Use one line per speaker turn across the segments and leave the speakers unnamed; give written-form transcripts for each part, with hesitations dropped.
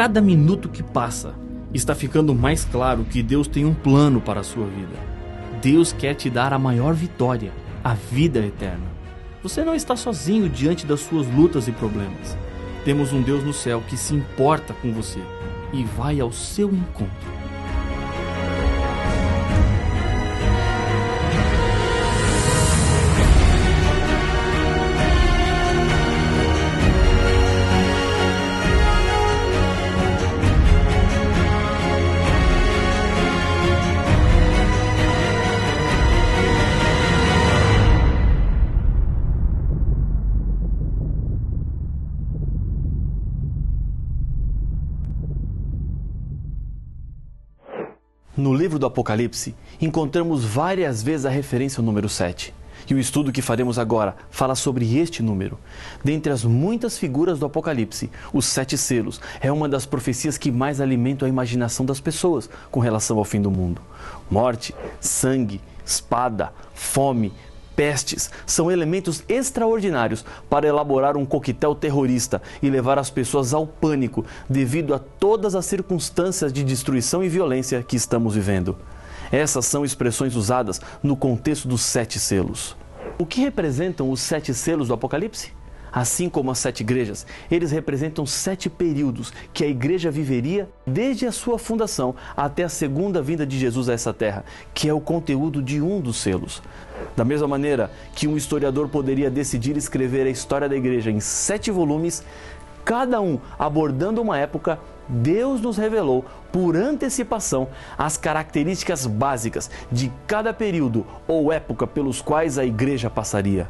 cada minuto que passa, está ficando mais claro que Deus tem um plano para a sua vida. Deus quer te dar a maior vitória, a vida eterna. Você não está sozinho diante das suas lutas e problemas. Temos um Deus no céu que se importa com você e vai ao seu encontro.
No livro do Apocalipse, encontramos várias vezes a referência ao número 7. E o estudo que faremos agora fala sobre este número. Dentre as muitas figuras do Apocalipse, os 7 selos é uma das profecias que mais alimentam a imaginação das pessoas com relação ao fim do mundo. Morte, sangue, espada, fome, pestes são elementos extraordinários para elaborar um coquetel terrorista e levar as pessoas ao pânico devido a todas as circunstâncias de destruição e violência que estamos vivendo. Essas são expressões usadas no contexto dos 7 selos. O que representam os 7 selos do Apocalipse? Assim como as 7 igrejas, eles representam 7 períodos que a igreja viveria desde a sua fundação até a segunda vinda de Jesus a essa terra, que é o conteúdo de um dos selos. Da mesma maneira que um historiador poderia decidir escrever a história da igreja em 7 volumes, cada um abordando uma época, Deus nos revelou por antecipação as características básicas de cada período ou época pelos quais a igreja passaria.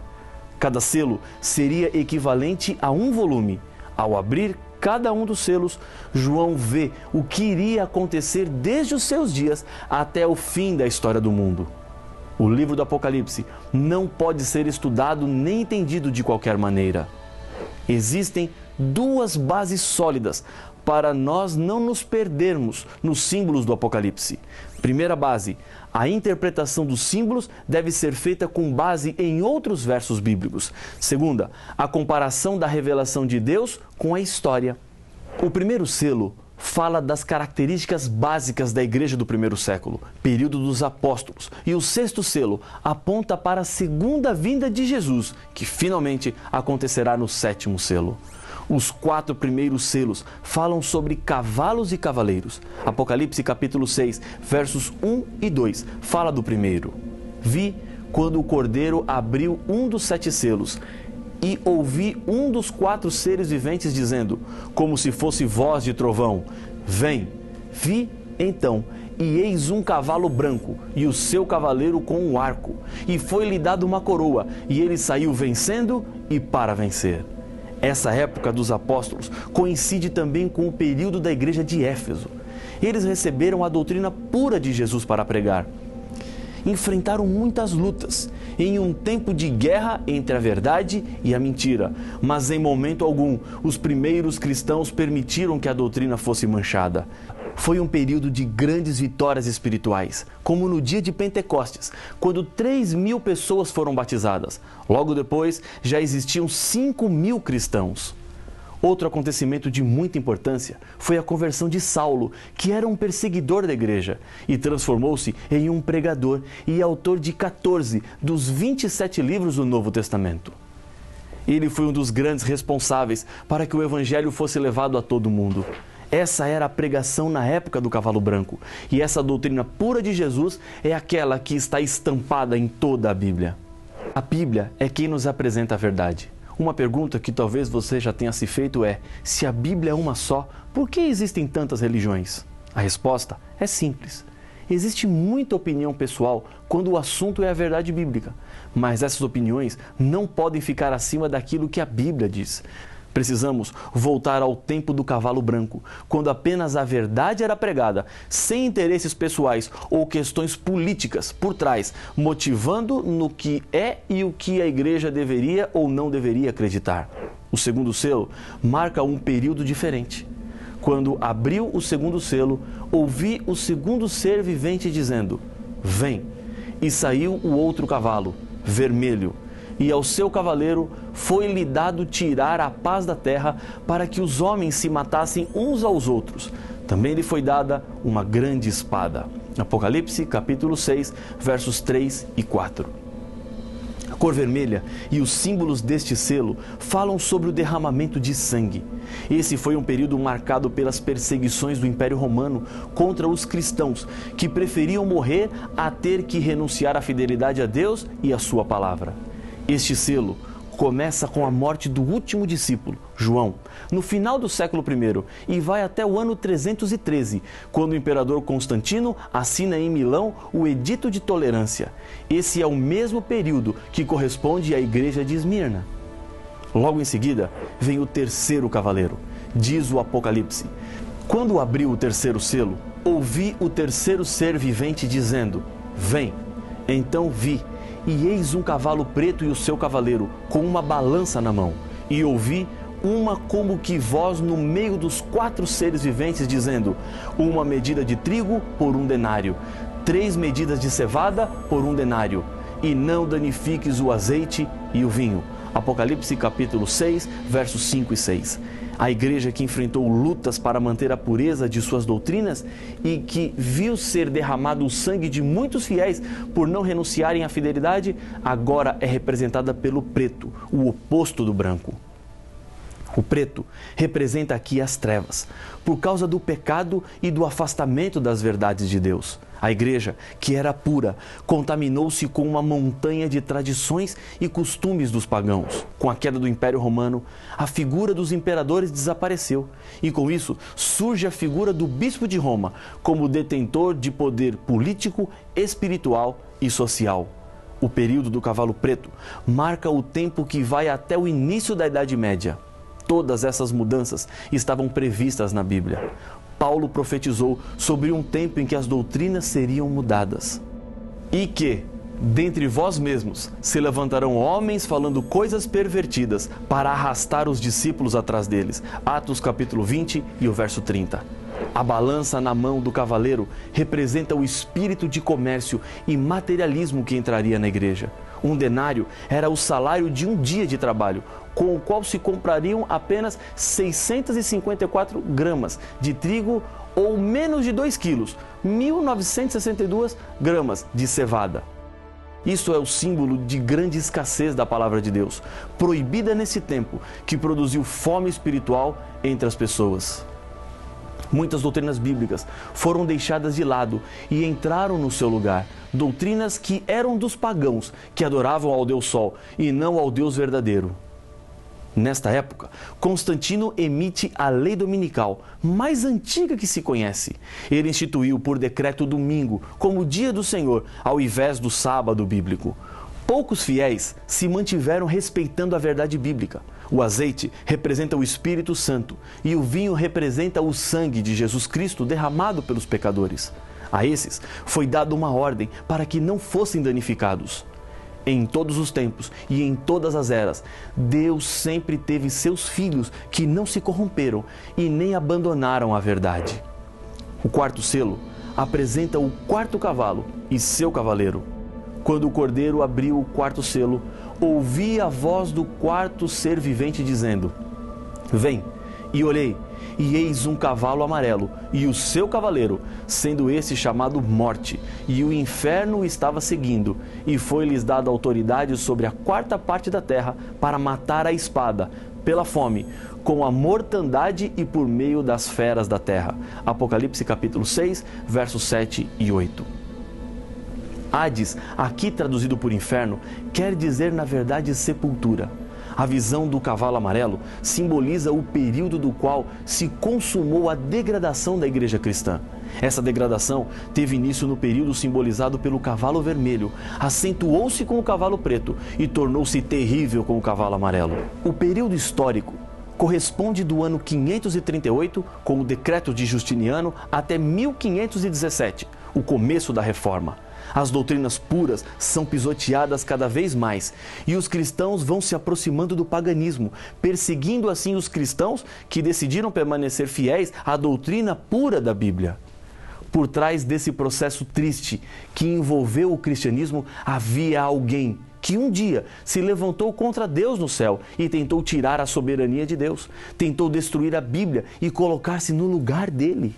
Cada selo seria equivalente a um volume. Ao abrir cada um dos selos, João vê o que iria acontecer desde os seus dias até o fim da história do mundo. O livro do Apocalipse não pode ser estudado nem entendido de qualquer maneira. Existem 2 bases sólidas para nós não nos perdermos nos símbolos do Apocalipse. Primeira base, a interpretação dos símbolos deve ser feita com base em outros versos bíblicos. Segunda, a comparação da revelação de Deus com a história. O primeiro selo fala das características básicas da igreja do primeiro século, período dos apóstolos, e o 6º selo aponta para a segunda vinda de Jesus, que finalmente acontecerá no 7º selo. Os 4 primeiros selos falam sobre cavalos e cavaleiros. Apocalipse capítulo 6, versos 1 e 2, fala do primeiro. Vi quando o Cordeiro abriu um dos 7 selos, e ouvi um dos 4 seres viventes dizendo, como se fosse voz de trovão, vem. Vi então, e eis um cavalo branco, e o seu cavaleiro com um arco, e foi-lhe dado uma coroa, e ele saiu vencendo e para vencer. Essa época dos apóstolos coincide também com o período da igreja de Éfeso. Eles receberam a doutrina pura de Jesus para pregar. Enfrentaram muitas lutas, em um tempo de guerra entre a verdade e a mentira, mas em momento algum, os primeiros cristãos permitiram que a doutrina fosse manchada. Foi um período de grandes vitórias espirituais, como no dia de Pentecostes, quando 3.000 pessoas foram batizadas. Logo depois, já existiam 5.000 cristãos. Outro acontecimento de muita importância foi a conversão de Saulo, que era um perseguidor da igreja, e transformou-se em um pregador e autor de 14 dos 27 livros do Novo Testamento. Ele foi um dos grandes responsáveis para que o evangelho fosse levado a todo mundo. Essa era a pregação na época do cavalo branco, e essa doutrina pura de Jesus é aquela que está estampada em toda a Bíblia. A Bíblia é quem nos apresenta a verdade. Uma pergunta que talvez você já tenha se feito é, se a Bíblia é uma só, por que existem tantas religiões? A resposta é simples. Existe muita opinião pessoal quando o assunto é a verdade bíblica, mas essas opiniões não podem ficar acima daquilo que a Bíblia diz. Precisamos voltar ao tempo do cavalo branco, quando apenas a verdade era pregada, sem interesses pessoais ou questões políticas por trás, motivando no que é e o que a igreja deveria ou não deveria acreditar. O segundo selo marca um período diferente. Quando abriu o segundo selo, ouvi o segundo ser vivente dizendo, vem. E saiu o outro cavalo, vermelho. e ao seu cavaleiro foi-lhe dado tirar a paz da terra para que os homens se matassem uns aos outros. Também lhe foi dada uma grande espada. Apocalipse, capítulo 6, versos 3 e 4. A cor vermelha e os símbolos deste selo falam sobre o derramamento de sangue. Esse foi um período marcado pelas perseguições do Império Romano contra os cristãos, que preferiam morrer a ter que renunciar à fidelidade a Deus e à sua palavra. Este selo começa com a morte do último discípulo, João, no final do século I e vai até o ano 313, quando o imperador Constantino assina em Milão o Edito de Tolerância. Esse é o mesmo período que corresponde à igreja de Esmirna. Logo em seguida, vem o terceiro cavaleiro. Diz o Apocalipse: quando abriu o terceiro selo, ouvi o terceiro ser vivente dizendo: vem. Então vi, e eis um cavalo preto e o seu cavaleiro, com uma balança na mão. E ouvi uma como que voz no meio dos 4 seres viventes, dizendo: uma medida de trigo por 1 denário, 3 medidas de cevada por 1 denário, e não danifiques o azeite e o vinho. Apocalipse capítulo 6, versos 5 e 6. A igreja que enfrentou lutas para manter a pureza de suas doutrinas e que viu ser derramado o sangue de muitos fiéis por não renunciarem à fidelidade, agora é representada pelo preto, o oposto do branco. O preto representa aqui as trevas, por causa do pecado e do afastamento das verdades de Deus. A igreja, que era pura, contaminou-se com uma montanha de tradições e costumes dos pagãos. Com a queda do Império Romano, a figura dos imperadores desapareceu e com isso surge a figura do bispo de Roma como detentor de poder político, espiritual e social. O período do cavalo preto marca o tempo que vai até o início da Idade Média. Todas essas mudanças estavam previstas na Bíblia. Paulo profetizou sobre um tempo em que as doutrinas seriam mudadas. E que, dentre vós mesmos, se levantarão homens falando coisas pervertidas para arrastar os discípulos atrás deles. Atos capítulo 20 e o verso 30. A balança na mão do cavaleiro representa o espírito de comércio e materialismo que entraria na igreja. 1 denário era o salário de um dia de trabalho, com o qual se comprariam apenas 654 gramas de trigo ou menos de 2 quilos, 1.962 gramas de cevada. Isso é o símbolo de grande escassez da palavra de Deus, proibida nesse tempo, que produziu fome espiritual entre as pessoas. Muitas doutrinas bíblicas foram deixadas de lado e entraram no seu lugar. Doutrinas que eram dos pagãos, que adoravam ao Deus Sol e não ao Deus verdadeiro. Nesta época, Constantino emite a lei dominical, mais antiga que se conhece. Ele instituiu por decreto o domingo como dia do Senhor, ao invés do sábado bíblico. Poucos fiéis se mantiveram respeitando a verdade bíblica. O azeite representa o Espírito Santo e o vinho representa o sangue de Jesus Cristo derramado pelos pecadores. A esses foi dada uma ordem para que não fossem danificados. Em todos os tempos e em todas as eras, Deus sempre teve seus filhos que não se corromperam e nem abandonaram a verdade. O quarto selo apresenta o quarto cavalo e seu cavaleiro. Quando o cordeiro abriu o quarto selo, ouvi a voz do quarto ser vivente dizendo: vem. E olhei, e eis um cavalo amarelo, e o seu cavaleiro, sendo esse chamado Morte, e o inferno o estava seguindo, e foi-lhes dada autoridade sobre a 4ª parte da terra para matar a espada, pela fome, com a mortandade e por meio das feras da terra. Apocalipse capítulo 6, versos 7 e 8. Hades, aqui traduzido por inferno, quer dizer na verdade sepultura. A visão do cavalo amarelo simboliza o período do qual se consumou a degradação da igreja cristã. Essa degradação teve início no período simbolizado pelo cavalo vermelho, acentuou-se com o cavalo preto e tornou-se terrível com o cavalo amarelo. O período histórico corresponde do ano 538, com o decreto de Justiniano, até 1517, o começo da Reforma. As doutrinas puras são pisoteadas cada vez mais e os cristãos vão se aproximando do paganismo, perseguindo assim os cristãos que decidiram permanecer fiéis à doutrina pura da Bíblia. Por trás desse processo triste que envolveu o cristianismo, havia alguém que um dia se levantou contra Deus no céu e tentou tirar a soberania de Deus, tentou destruir a Bíblia e colocar-se no lugar dele.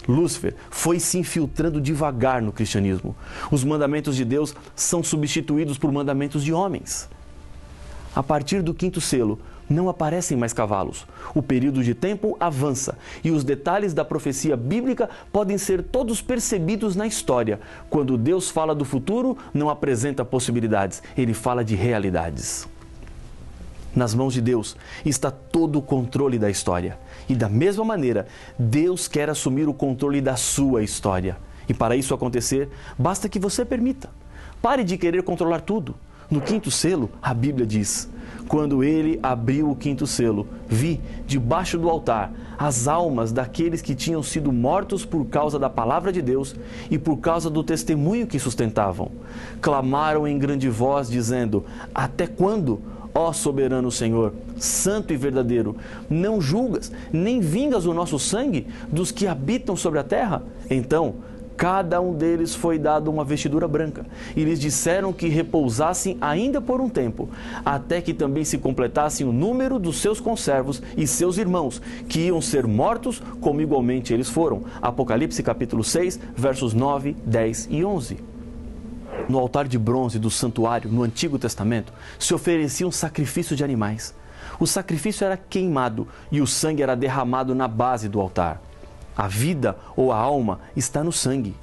Lúcifer foi se infiltrando devagar no cristianismo. Os mandamentos de Deus são substituídos por mandamentos de homens. A partir do quinto selo, não aparecem mais cavalos. O período de tempo avança e os detalhes da profecia bíblica podem ser todos percebidos na história. Quando Deus fala do futuro, não apresenta possibilidades, ele fala de realidades. Nas mãos de Deus está todo o controle da história. E da mesma maneira, Deus quer assumir o controle da sua história. E para isso acontecer, basta que você permita. Pare de querer controlar tudo. No quinto selo, a Bíblia diz: quando ele abriu o quinto selo, vi, debaixo do altar, as almas daqueles que tinham sido mortos por causa da palavra de Deus e por causa do testemunho que sustentavam. Clamaram em grande voz, dizendo: até quando, ó soberano Senhor, santo e verdadeiro, não julgas, nem vingas o nosso sangue dos que habitam sobre a terra? Então, cada um deles foi dado uma vestidura branca, e lhes disseram que repousassem ainda por um tempo, até que também se completassem o número dos seus conservos e seus irmãos, que iam ser mortos como igualmente eles foram. Apocalipse capítulo 6, versos 9, 10 e 11. No altar de bronze do santuário, no Antigo Testamento, se oferecia um sacrifício de animais. O sacrifício era queimado e o sangue era derramado na base do altar. A vida ou a alma está no sangue.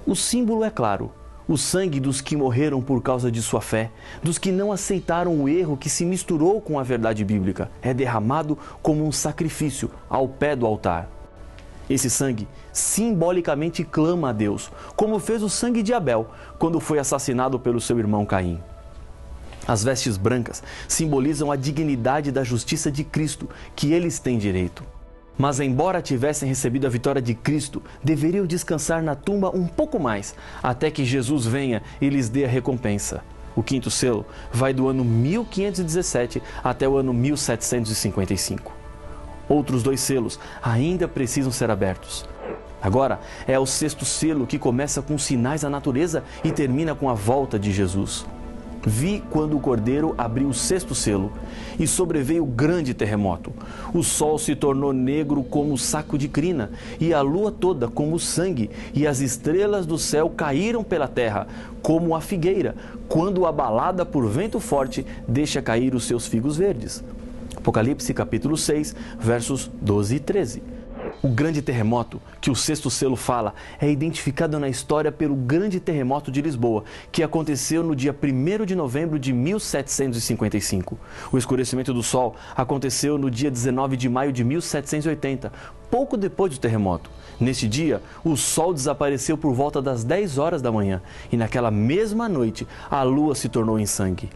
O símbolo é claro: o sangue dos que morreram por causa de sua fé, dos que não aceitaram o erro que se misturou com a verdade bíblica, é derramado como um sacrifício ao pé do altar. Esse sangue simbolicamente clama a Deus, como fez o sangue de Abel quando foi assassinado pelo seu irmão Caim. As vestes brancas simbolizam a dignidade da justiça de Cristo, que eles têm direito. Mas, embora tivessem recebido a vitória de Cristo, deveriam descansar na tumba um pouco mais, até que Jesus venha e lhes dê a recompensa. O quinto selo vai do ano 1517 até o ano 1755. Outros 2 selos ainda precisam ser abertos. Agora é o sexto selo, que começa com sinais da natureza e termina com a volta de Jesus. Vi quando o Cordeiro abriu o sexto selo e sobreveio grande terremoto. O sol se tornou negro como saco de crina e a lua toda como sangue, e as estrelas do céu caíram pela terra como a figueira, quando abalada por vento forte deixa cair os seus figos verdes. Apocalipse capítulo 6, versos 12 e 13. O grande terremoto que o sexto selo fala é identificado na história pelo grande terremoto de Lisboa, que aconteceu no dia 1º de novembro de 1755. O escurecimento do sol aconteceu no dia 19 de maio de 1780, pouco depois do terremoto. Neste dia, o sol desapareceu por volta das 10 horas da manhã e naquela mesma noite a lua se tornou em sangue.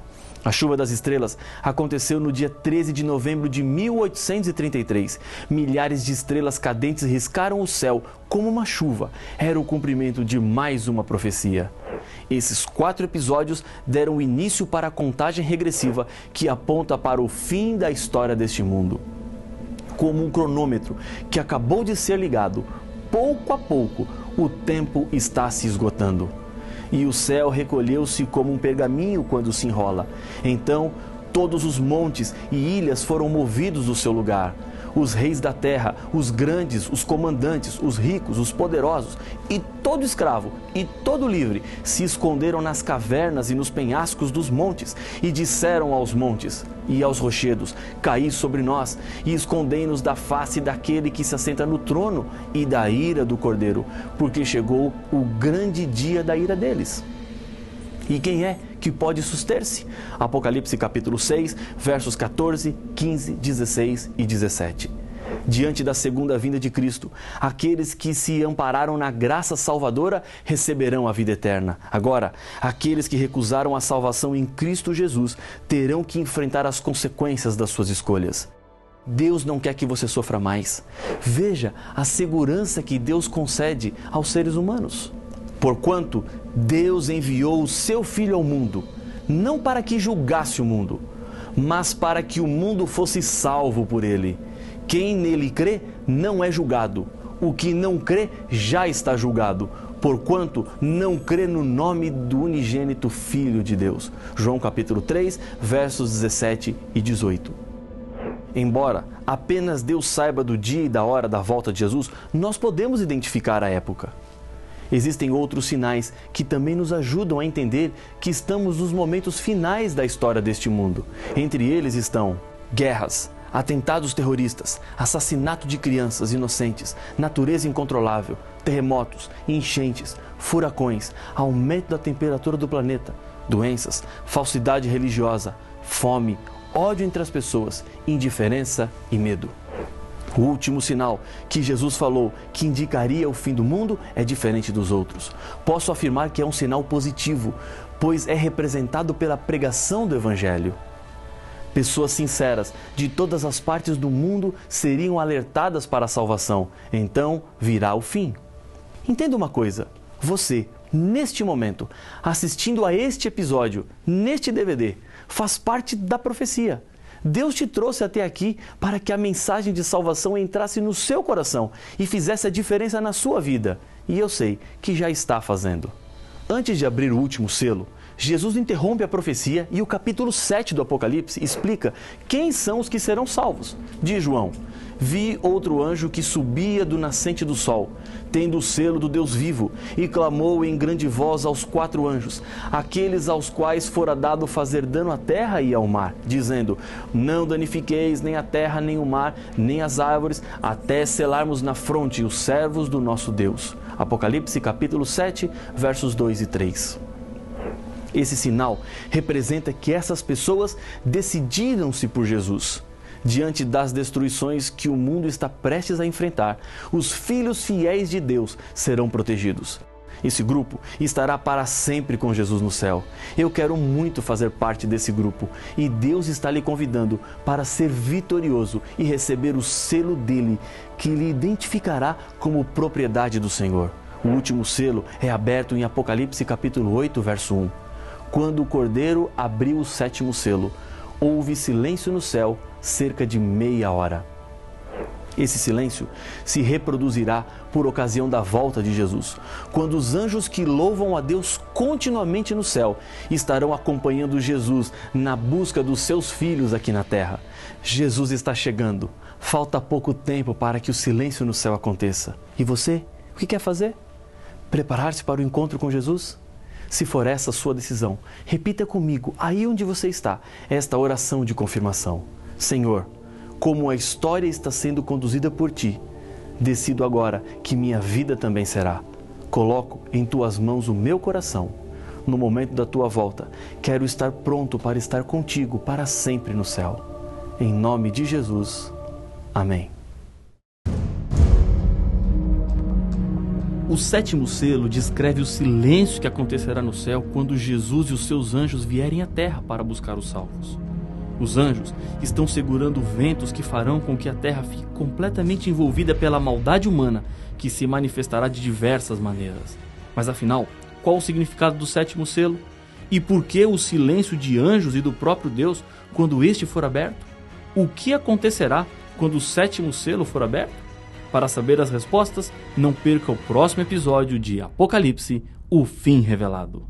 A chuva das estrelas aconteceu no dia 13 de novembro de 1833. Milhares de estrelas cadentes riscaram o céu como uma chuva. Era o cumprimento de mais uma profecia. Esses 4 episódios deram início para a contagem regressiva que aponta para o fim da história deste mundo. Como um cronômetro que acabou de ser ligado, pouco a pouco o tempo está se esgotando. E o céu recolheu-se como um pergaminho quando se enrola. Então, todos os montes e ilhas foram movidos do seu lugar. Os reis da terra, os grandes, os comandantes, os ricos, os poderosos, e todo escravo e todo livre se esconderam nas cavernas e nos penhascos dos montes, e disseram aos montes e aos rochedos: caí sobre nós, e escondei-nos da face daquele que se assenta no trono e da ira do Cordeiro, porque chegou o grande dia da ira deles. E quem é que pode suster-se? Apocalipse capítulo 6, versos 14, 15, 16 e 17. Diante da segunda vinda de Cristo, aqueles que se ampararam na graça salvadora receberão a vida eterna. Agora, aqueles que recusaram a salvação em Cristo Jesus terão que enfrentar as consequências das suas escolhas. Deus não quer que você sofra mais. Veja a segurança que Deus concede aos seres humanos. Porquanto Deus enviou o seu Filho ao mundo, não para que julgasse o mundo, mas para que o mundo fosse salvo por ele. Quem nele crê não é julgado. O que não crê já está julgado, porquanto não crê no nome do unigênito Filho de Deus. João capítulo 3, versos 17 e 18. Embora apenas Deus saiba do dia e da hora da volta de Jesus, nós podemos identificar a época. Existem outros sinais que também nos ajudam a entender que estamos nos momentos finais da história deste mundo. Entre eles estão guerras, atentados terroristas, assassinato de crianças inocentes, natureza incontrolável, terremotos, enchentes, furacões, aumento da temperatura do planeta, doenças, falsidade religiosa, fome, ódio entre as pessoas, indiferença e medo. O último sinal que Jesus falou que indicaria o fim do mundo é diferente dos outros. Posso afirmar que é um sinal positivo, pois é representado pela pregação do Evangelho. Pessoas sinceras de todas as partes do mundo seriam alertadas para a salvação. Então virá o fim. Entenda uma coisa, você, neste momento, assistindo a este episódio, neste DVD, faz parte da profecia. Deus te trouxe até aqui para que a mensagem de salvação entrasse no seu coração e fizesse a diferença na sua vida. E eu sei que já está fazendo. Antes de abrir o último selo, Jesus interrompe a profecia e o capítulo 7 do Apocalipse explica quem são os que serão salvos. Diz João: vi outro anjo que subia do nascente do sol, tendo o selo do Deus vivo, e clamou em grande voz aos 4 anjos, aqueles aos quais fora dado fazer dano à terra e ao mar, dizendo: não danifiqueis nem a terra, nem o mar, nem as árvores, até selarmos na fronte os servos do nosso Deus. Apocalipse capítulo 7, versos 2 e 3. Esse sinal representa que essas pessoas decidiram-se por Jesus. Diante das destruições que o mundo está prestes a enfrentar, os filhos fiéis de Deus serão protegidos. Esse grupo estará para sempre com Jesus no céu. Eu quero muito fazer parte desse grupo e Deus está lhe convidando para ser vitorioso e receber o selo dele, que lhe identificará como propriedade do Senhor. O último selo é aberto em Apocalipse capítulo 8, verso 1. Quando o Cordeiro abriu o 7º selo, houve silêncio no céu cerca de meia hora. Esse silêncio se reproduzirá por ocasião da volta de Jesus, quando os anjos que louvam a Deus continuamente no céu estarão acompanhando Jesus na busca dos seus filhos aqui na terra. Jesus está chegando. Falta pouco tempo para que o silêncio no céu aconteça. E você, o que quer fazer? Preparar-se para o encontro com Jesus? Se for essa a sua decisão, repita comigo, aí onde você está, esta oração de confirmação. Senhor, como a história está sendo conduzida por Ti, decido agora que minha vida também será. Coloco em Tuas mãos o meu coração. No momento da Tua volta, quero estar pronto para estar contigo para sempre no céu. Em nome de Jesus. Amém.
O 7º selo descreve o silêncio que acontecerá no céu quando Jesus e os seus anjos vierem à terra para buscar os salvos. Os anjos estão segurando ventos que farão com que a terra fique completamente envolvida pela maldade humana, que se manifestará de diversas maneiras. Mas afinal, qual o significado do 7º selo? E por que o silêncio de anjos e do próprio Deus quando este for aberto? O que acontecerá quando o 7º selo for aberto? Para saber as respostas, não perca o próximo episódio de Apocalipse, o fim revelado.